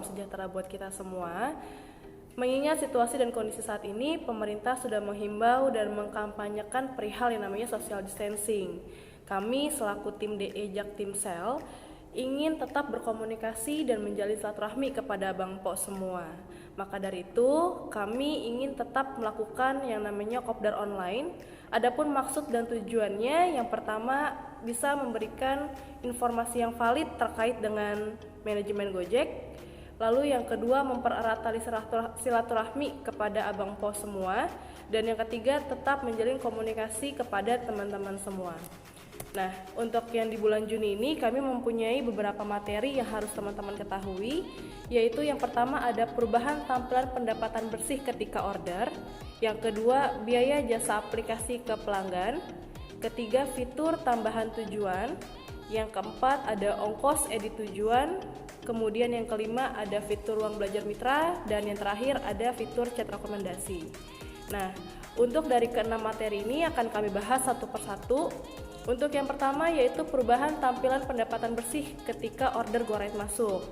salam sejahtera buat kita semua. Mengingat situasi dan kondisi saat ini, pemerintah sudah menghimbau dan mengkampanyekan perihal yang namanya social distancing. Kami selaku tim DE Jaktimsel ingin tetap berkomunikasi dan menjalin silaturahmi kepada Abang Po semua. Maka dari itu, kami ingin tetap melakukan yang namanya kopdar online. Adapun maksud dan tujuannya, yang pertama bisa memberikan informasi yang valid terkait dengan manajemen Gojek. Lalu yang kedua, mempererat tali silaturahmi kepada Abang Po semua. Dan yang ketiga, tetap menjalin komunikasi kepada teman-teman semua. Nah, untuk yang di bulan Juni ini kami mempunyai beberapa materi yang harus teman-teman ketahui, yaitu yang pertama ada perubahan tampilan pendapatan bersih ketika order, yang kedua biaya jasa aplikasi ke pelanggan, ketiga fitur tambahan tujuan, yang keempat ada ongkos edit tujuan, kemudian yang kelima ada fitur ruang belajar mitra, dan yang terakhir ada fitur chat rekomendasi. Nah, untuk dari keenam materi ini akan kami bahas satu persatu. Untuk yang pertama yaitu perubahan tampilan pendapatan bersih ketika order GoRide masuk.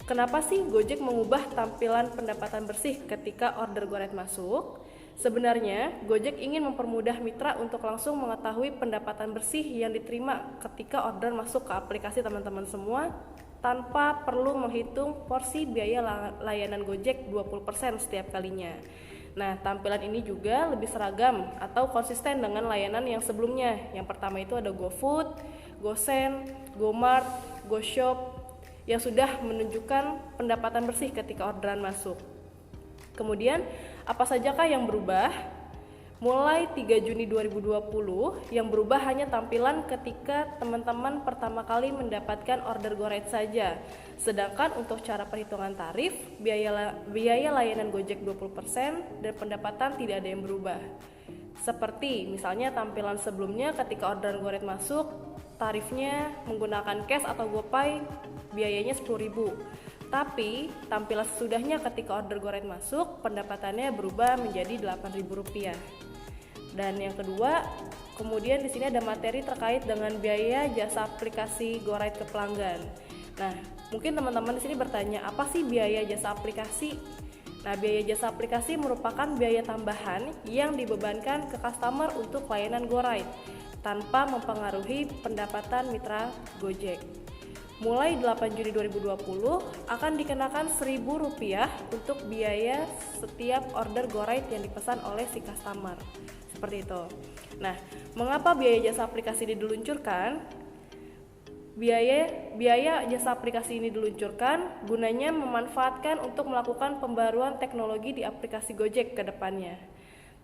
Kenapa sih Gojek mengubah tampilan pendapatan bersih ketika order GoRide masuk? Sebenarnya Gojek ingin mempermudah mitra untuk langsung mengetahui pendapatan bersih yang diterima ketika order masuk ke aplikasi teman-teman semua tanpa perlu menghitung porsi biaya layanan Gojek 20% setiap kalinya. Nah, tampilan ini juga lebih seragam atau konsisten dengan layanan yang sebelumnya. Yang pertama itu ada GoFood, GoSend, GoMart, GoShop yang sudah menunjukkan pendapatan bersih ketika orderan masuk. Kemudian, apa sajakah yang berubah? Mulai 3 Juni 2020, yang berubah hanya tampilan ketika teman-teman pertama kali mendapatkan order GoRide saja. Sedangkan untuk cara perhitungan tarif, biaya layanan Gojek 20% dan pendapatan tidak ada yang berubah. Seperti misalnya tampilan sebelumnya ketika orderan GoRide masuk, tarifnya menggunakan cash atau GoPay, biayanya 10.000. Tapi tampilan sesudahnya ketika order GoRide masuk, pendapatannya berubah menjadi Rp8.000. Dan yang kedua, kemudian di sini ada materi terkait dengan biaya jasa aplikasi GoRide ke pelanggan. Nah, mungkin teman-teman di sini bertanya, apa sih biaya jasa aplikasi? Nah, biaya jasa aplikasi merupakan biaya tambahan yang dibebankan ke customer untuk layanan GoRide tanpa mempengaruhi pendapatan mitra Gojek. Mulai 8 Juni 2020 akan dikenakan Rp1.000 untuk biaya setiap order GoRide yang dipesan oleh si customer. Seperti itu. Nah, mengapa biaya jasa aplikasi ini diluncurkan? Biaya jasa aplikasi ini diluncurkan gunanya memanfaatkan untuk melakukan pembaruan teknologi di aplikasi Gojek ke depannya.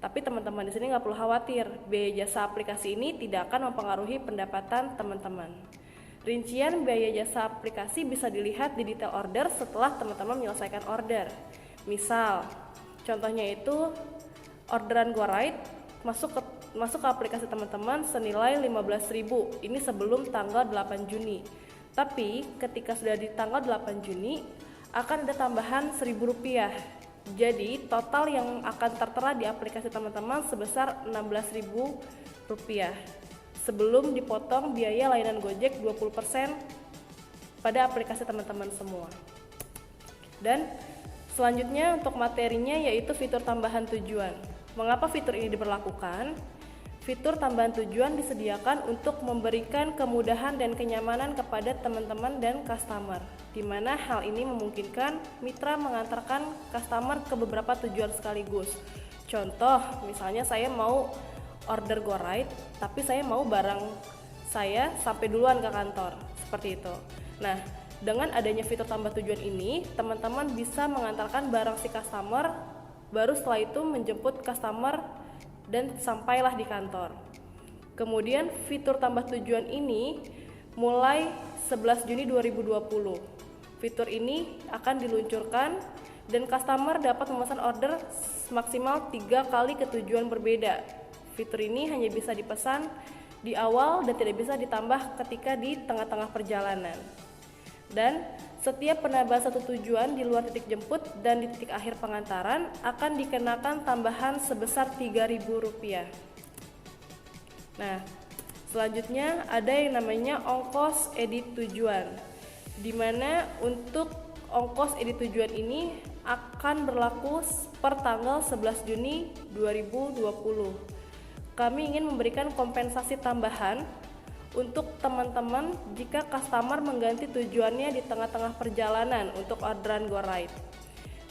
Tapi teman-teman di sini nggak perlu khawatir, biaya jasa aplikasi ini tidak akan mempengaruhi pendapatan teman-teman. Rincian biaya jasa aplikasi bisa dilihat di detail order setelah teman-teman menyelesaikan order. Misal, contohnya itu orderan GoRide masuk ke aplikasi teman-teman senilai 15.000. Ini sebelum tanggal 8 Juni. Tapi ketika sudah di tanggal 8 Juni akan ada tambahan Rp1.000. Jadi total yang akan tertera di aplikasi teman-teman sebesar Rp16.000 sebelum dipotong biaya layanan Gojek 20% pada aplikasi teman-teman semua. Dan selanjutnya untuk materinya yaitu fitur tambahan tujuan. Mengapa fitur ini diberlakukan? Fitur tambahan tujuan disediakan untuk memberikan kemudahan dan kenyamanan kepada teman-teman dan customer, di mana hal ini memungkinkan mitra mengantarkan customer ke beberapa tujuan sekaligus. Contoh, misalnya saya mau order GoRide, tapi saya mau barang saya sampai duluan ke kantor, seperti itu. Nah, dengan adanya fitur tambah tujuan ini, teman-teman bisa mengantarkan barang si customer, baru setelah itu menjemput customer dan sampailah di kantor. Kemudian fitur tambah tujuan ini mulai 11 Juni 2020. Fitur ini akan diluncurkan dan customer dapat memesan order maksimal 3 kali ke tujuan berbeda. Fitur ini hanya bisa dipesan di awal dan tidak bisa ditambah ketika di tengah-tengah perjalanan. Dan setiap penambahan satu tujuan di luar titik jemput dan di titik akhir pengantaran akan dikenakan tambahan sebesar Rp3.000. Nah, selanjutnya ada yang namanya ongkos edit tujuan, di mana untuk ongkos edit tujuan ini akan berlaku per tanggal 11 Juni 2020. Kami ingin memberikan kompensasi tambahan untuk teman-teman jika customer mengganti tujuannya di tengah-tengah perjalanan untuk orderan GoRide.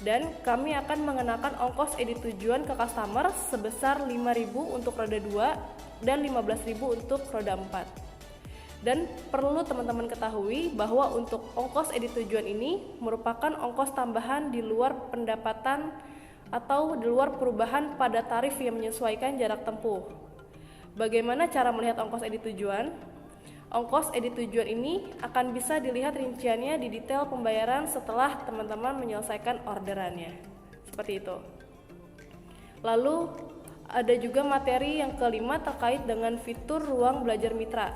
Dan kami akan mengenakan ongkos edit tujuan ke customer sebesar 5.000 untuk roda 2 dan 15.000 untuk roda 4. Dan perlu teman-teman ketahui bahwa untuk ongkos edit tujuan ini merupakan ongkos tambahan di luar pendapatan atau di luar perubahan pada tarif yang menyesuaikan jarak tempuh. Bagaimana cara melihat ongkos edit tujuan? Ongkos edit tujuan ini akan bisa dilihat rinciannya di detail pembayaran setelah teman-teman menyelesaikan orderannya. Seperti itu. Lalu ada juga materi yang kelima terkait dengan fitur ruang belajar mitra.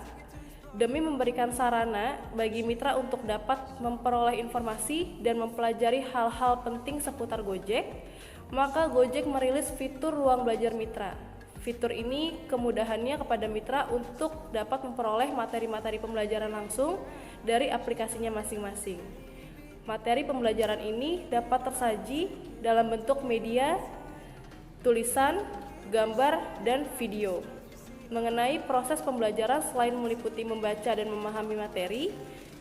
Demi memberikan sarana bagi mitra untuk dapat memperoleh informasi dan mempelajari hal-hal penting seputar Gojek, maka Gojek merilis fitur ruang belajar mitra. Fitur ini kemudahannya kepada mitra untuk dapat memperoleh materi-materi pembelajaran langsung dari aplikasinya masing-masing. Materi pembelajaran ini dapat tersaji dalam bentuk media, tulisan, gambar, dan video. Mengenai proses pembelajaran selain meliputi membaca dan memahami materi,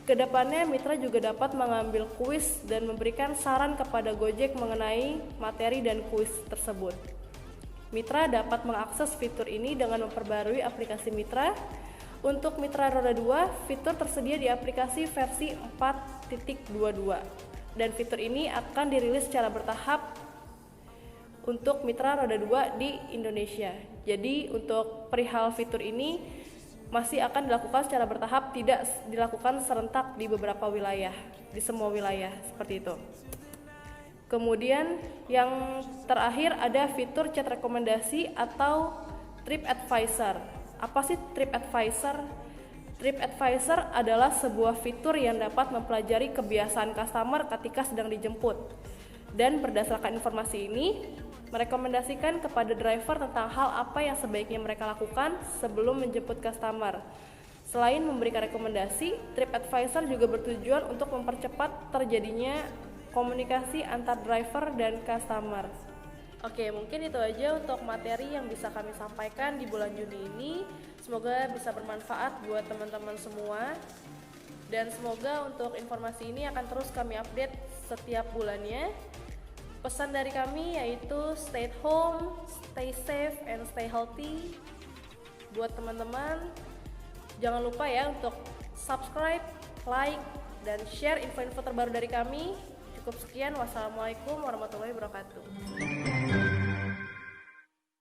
kedepannya mitra juga dapat mengambil kuis dan memberikan saran kepada Gojek mengenai materi dan kuis tersebut. Mitra dapat mengakses fitur ini dengan memperbarui aplikasi mitra. Untuk mitra roda 2, fitur tersedia di aplikasi versi 4.22 dan fitur ini akan dirilis secara bertahap untuk mitra roda 2 di Indonesia. Jadi untuk perihal fitur ini masih akan dilakukan secara bertahap, tidak dilakukan serentak di beberapa wilayah, di semua wilayah seperti itu. Kemudian yang terakhir ada fitur chat rekomendasi atau Trip Advisor. Apa sih Trip Advisor? Trip Advisor adalah sebuah fitur yang dapat mempelajari kebiasaan customer ketika sedang dijemput. Dan berdasarkan informasi ini, merekomendasikan kepada driver tentang hal apa yang sebaiknya mereka lakukan sebelum menjemput customer. Selain memberikan rekomendasi, TripAdvisor juga bertujuan untuk mempercepat terjadinya komunikasi antar driver dan customer. Oke, mungkin itu aja untuk materi yang bisa kami sampaikan di bulan Juni ini. Semoga bisa bermanfaat buat teman-teman semua. Dan semoga untuk informasi ini akan terus kami update setiap bulannya. Pesan dari kami yaitu stay at home, stay safe, and stay healthy. Buat teman-teman, jangan lupa ya untuk subscribe, like, dan share info-info terbaru dari kami. Cukup sekian, wassalamualaikum warahmatullahi wabarakatuh.